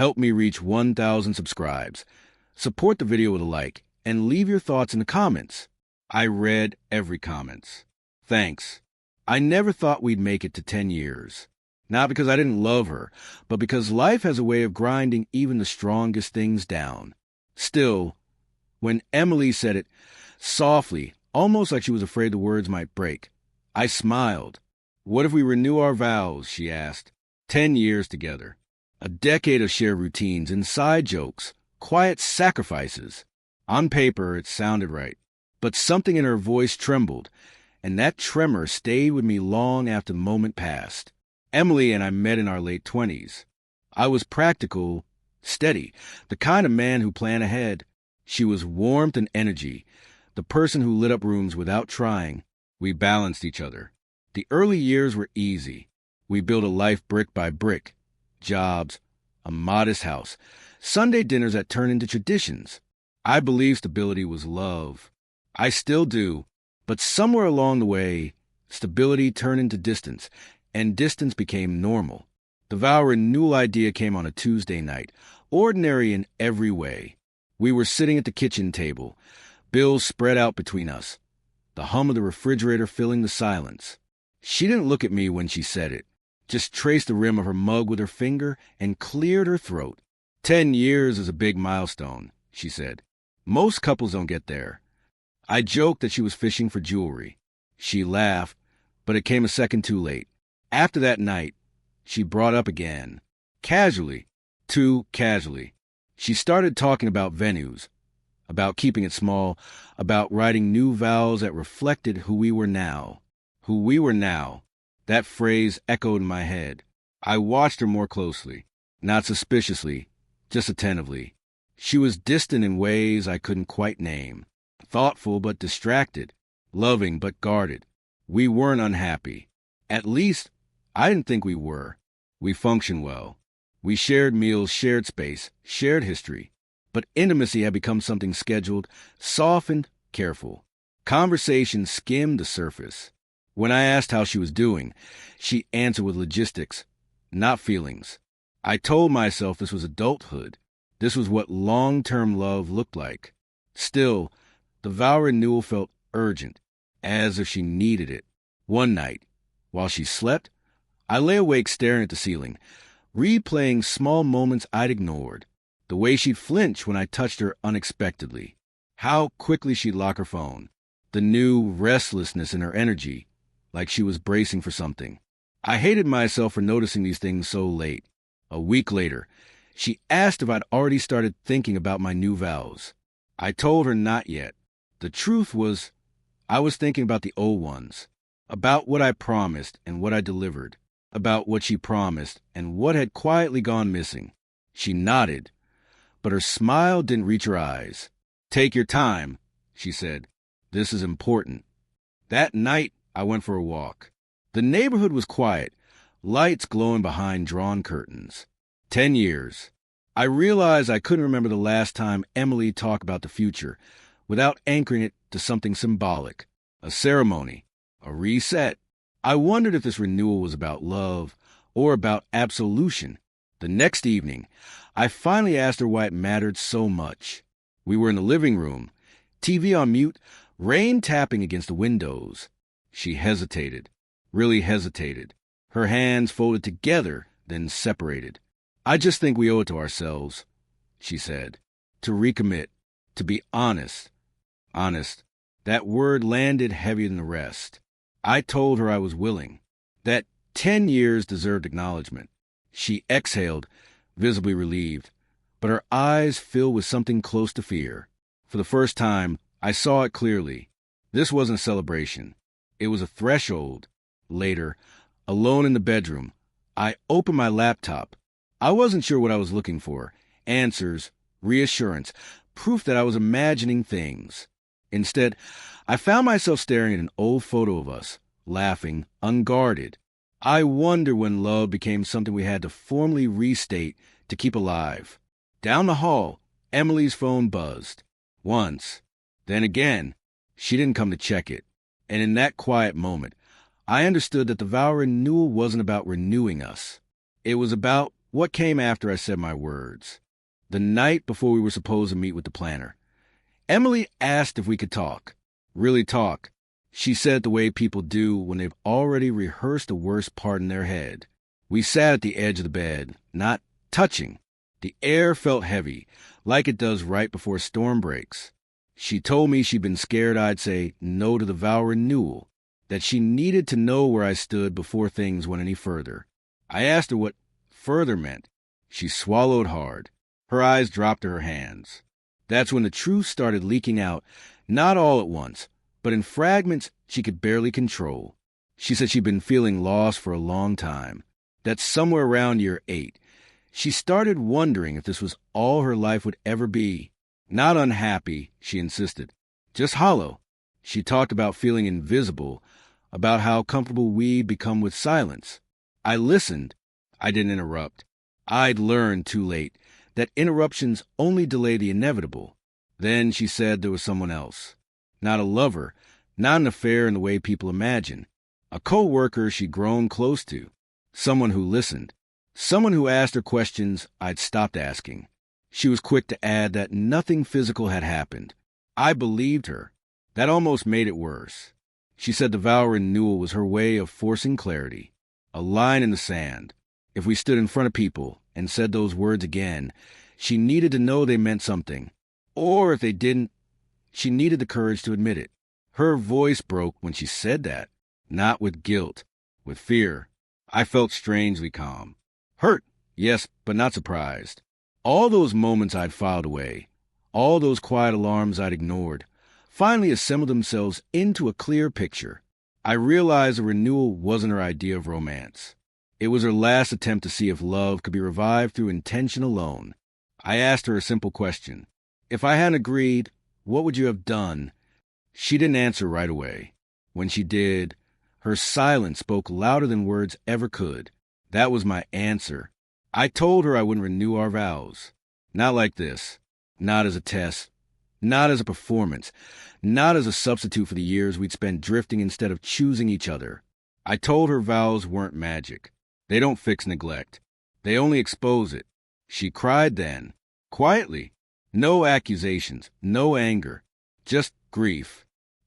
Help me reach 1,000 subscribes. Support the video with a like and leave your thoughts in the comments. I read every comment. Thanks. I never thought we'd make it to 10 years. Not because I didn't love her, but because life has a way of grinding even the strongest things down. Still, when Emily said it softly, almost like she was afraid the words might break, I smiled. What if we renew our vows, she asked. 10 years together. A decade of shared routines, inside jokes, quiet sacrifices. On paper, it sounded right. But something in her voice trembled, and that tremor stayed with me long after the moment passed. Emily and I met in our late 20s. I was practical, steady, the kind of man who planned ahead. She was warmth and energy, the person who lit up rooms without trying. We balanced each other. The early years were easy. We built a life brick by brick. Jobs, a modest house, Sunday dinners that turned into traditions. I believed stability was love. I still do, but somewhere along the way, stability turned into distance, and distance became normal. The vow renewal idea came on a Tuesday night, ordinary in every way. We were sitting at the kitchen table, bills spread out between us, the hum of the refrigerator filling the silence. She didn't look at me when she said it, just traced the rim of her mug with her finger and cleared her throat. 10 years is a big milestone, she said. Most couples don't get there. I joked that she was fishing for jewelry. She laughed, but it came a second too late. After that night, she brought up again. Casually, too casually. She started talking about venues, about keeping it small, about writing new vows that reflected who we were now. Who we were now. That phrase echoed in my head. I watched her more closely, not suspiciously, just attentively. She was distant in ways I couldn't quite name, thoughtful but distracted, loving but guarded. We weren't unhappy. At least, I didn't think we were. We functioned well. We shared meals, shared space, shared history. But intimacy had become something scheduled, softened, careful. Conversation skimmed the surface. When I asked how she was doing, she answered with logistics, not feelings. I told myself this was adulthood. This was what long-term love looked like. Still, the vow renewal felt urgent, as if she needed it. One night, while she slept, I lay awake staring at the ceiling, replaying small moments I'd ignored. The way she'd flinch when I touched her unexpectedly. How quickly she'd lock her phone. The new restlessness in her energy, like she was bracing for something. I hated myself for noticing these things so late. A week later, she asked if I'd already started thinking about my new vows. I told her not yet. The truth was, I was thinking about the old ones, about what I promised and what I delivered, about what she promised and what had quietly gone missing. She nodded, but her smile didn't reach her eyes. Take your time, she said. This is important. That night, I went for a walk. The neighborhood was quiet, lights glowing behind drawn curtains. 10 years. I realized I couldn't remember the last time Emily talked about the future without anchoring it to something symbolic, a ceremony, a reset. I wondered if this renewal was about love or about absolution. The next evening, I finally asked her why it mattered so much. We were in the living room, TV on mute, rain tapping against the windows. She hesitated, really hesitated. Her hands folded together, then separated. I just think we owe it to ourselves, she said, to recommit, to be honest. Honest. That word landed heavier than the rest. I told her I was willing, that 10 years deserved acknowledgement. She exhaled, visibly relieved, but her eyes filled with something close to fear. For the first time, I saw it clearly. This wasn't a celebration. It was a threshold. Later, alone in the bedroom, I opened my laptop. I wasn't sure what I was looking for. Answers, reassurance, proof that I was imagining things. Instead, I found myself staring at an old photo of us, laughing, unguarded. I wonder when love became something we had to formally restate to keep alive. Down the hall, Emily's phone buzzed. Once. Then again. She didn't come to check it. And in that quiet moment, I understood that the vow renewal wasn't about renewing us. It was about What came after I said my words? The night before we were supposed to meet with the planner, Emily asked if we could talk. Really talk. She said the way people do when they've already rehearsed the worst part in their head. We sat at the edge of the bed, not touching. The air felt heavy, like it does right before a storm breaks. She told me she'd been scared I'd say no to the vow renewal, that she needed to know where I stood before things went any further. I asked her what further meant. She swallowed hard. Her eyes dropped to her hands. That's when the truth started leaking out, not all at once, but in fragments she could barely control. She said she'd been feeling lost for a long time, that somewhere around year 8, she started wondering if this was all her life would ever be. Not unhappy, she insisted, just hollow. She talked about feeling invisible, about how comfortable we'd become with silence. I listened. I didn't interrupt. I'd learned too late that interruptions only delay the inevitable. Then she said there was someone else. Not a lover, not an affair in the way people imagine. A co-worker she'd grown close to. Someone who listened. Someone who asked her questions I'd stopped asking. She was quick to add that nothing physical had happened. I believed her. That almost made it worse. She said the vow renewal was her way of forcing clarity. A line in the sand. If we stood in front of people and said those words again, she needed to know they meant something. Or if they didn't, she needed the courage to admit it. Her voice broke when she said that. Not with guilt, with fear. I felt strangely calm. Hurt, yes, but not surprised. All those moments I'd filed away, all those quiet alarms I'd ignored, finally assembled themselves into a clear picture. I realized a renewal wasn't her idea of romance. It was her last attempt to see if love could be revived through intention alone. I asked her a simple question. If I hadn't agreed, what would you have done? She didn't answer right away. When she did, her silence spoke louder than words ever could. That was my answer. I told her I wouldn't renew our vows. Not like this. Not as a test. Not as a performance. Not as a substitute for the years we'd spent drifting instead of choosing each other. I told her vows weren't magic. They don't fix neglect. They only expose it. She cried then. Quietly. No accusations. No anger. Just grief.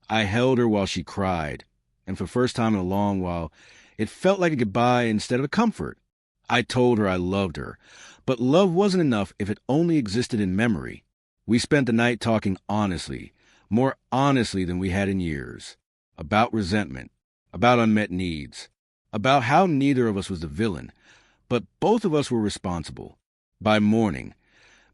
I held her while she cried. And for the first time in a long while, it felt like a goodbye instead of a comfort. I told her I loved her, but love wasn't enough if it only existed in memory. We spent the night talking honestly, more honestly than we had in years, about resentment, about unmet needs, about how neither of us was the villain, but both of us were responsible. By morning,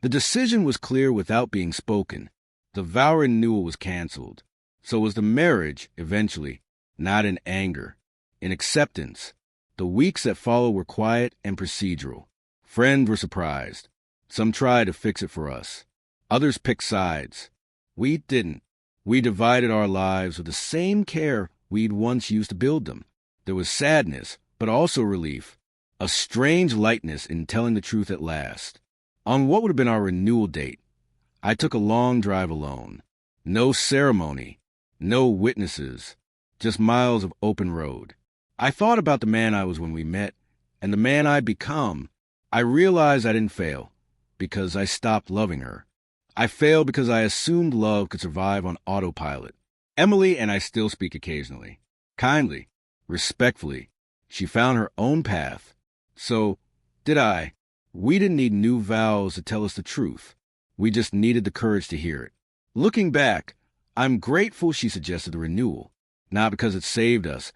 the decision was clear without being spoken. The vow renewal was canceled. So was the marriage, eventually, not in anger, in acceptance. The weeks that followed were quiet and procedural. Friends were surprised. Some tried to fix it for us. Others picked sides. We didn't. We divided our lives with the same care we'd once used to build them. There was sadness, but also relief. A strange lightness in telling the truth at last. On what would have been our renewal date, I took a long drive alone. No ceremony. No witnesses. Just miles of open road. I thought about the man I was when we met, and the man I'd become. I realized I didn't fail, because I stopped loving her. I failed because I assumed love could survive on autopilot. Emily and I still speak occasionally. Kindly, respectfully. She found her own path. So, did I. We didn't need new vows to tell us the truth. We just needed the courage to hear it. Looking back, I'm grateful she suggested the renewal. Not because it saved us,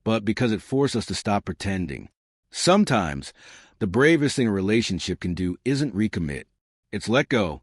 but because it forced us to stop pretending. Sometimes, the bravest thing a relationship can do isn't recommit. It's let go.